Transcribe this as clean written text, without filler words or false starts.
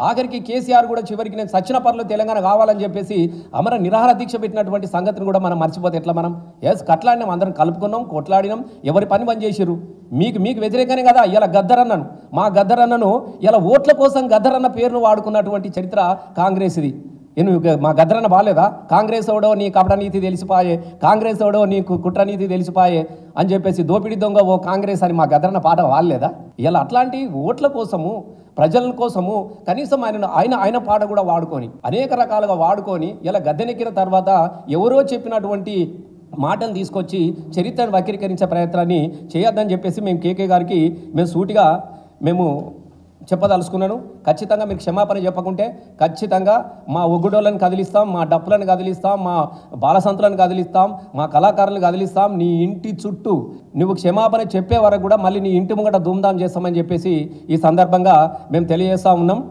ఆఖరికి కేసీఆర్ కూడా చివరికి నేను సచిన పర్లో తెలంగాణ కావాలని చెప్పేసి అమర నిరాహార దీక్ష పెట్టినటువంటి సంగతిని కూడా మనం మర్చిపోతే ఎట్లా? మనం కట్లాడినాం, అందరం కలుపుకున్నాం, కొట్లాడినాం, ఎవరి పని చేసిరు. మీకు వ్యతిరేకనే కదా ఇలా గద్దరన్నను, మా గద్దరన్నను ఇలా ఓట్ల కోసం గద్దరన్న పేరును వాడుకున్నటువంటి చరిత్ర కాంగ్రెస్ ఇది. మా గద్దరన్న బాలేదా? కాంగ్రెస్ ఎవడో నీ కపటనీతి తెలిసిపాయే, కాంగ్రెస్ ఎవడో నీకు కుట్రనీతి తెలిసిపాయే అని చెప్పేసి దోపిడి దొంగ ఓ కాంగ్రెస్ అని మా గద్దరన్న పాట వాడలేదా? ఇలా అట్లాంటి ఓట్ల కోసము, ప్రజల కోసము కనీసం ఆయన పాట కూడా వాడుకొని అనేక రకాలుగా వాడుకొని ఇలా గద్దెనెక్కిన తర్వాత ఎవరో చెప్పినటువంటి మాటలు తీసుకొచ్చి చరిత్రను వక్రీకరించే ప్రయత్నాన్ని చేయొద్దని చెప్పేసి మేము కేకే గారికి సూటిగా చెప్పదలుచుకున్నాను. ఖచ్చితంగా మీకు క్షమాపణ చెప్పకుంటే ఖచ్చితంగా మా ఒగ్గుడోళ్ళని కదిలిస్తాం, మా డప్పులను కదిలిస్తాం, మా బాలసంతులను కదిలిస్తాం, మా కళాకారులను కదిలిస్తాం. నీ ఇంటి చుట్టూ నువ్వు క్షమాపణ చెప్పే వరకు కూడా మళ్ళీ నీ ఇంటి ముంగట ధూమ్ధాం చేస్తామని చెప్పేసి ఈ సందర్భంగా మేము తెలియజేస్తూ ఉన్నాం.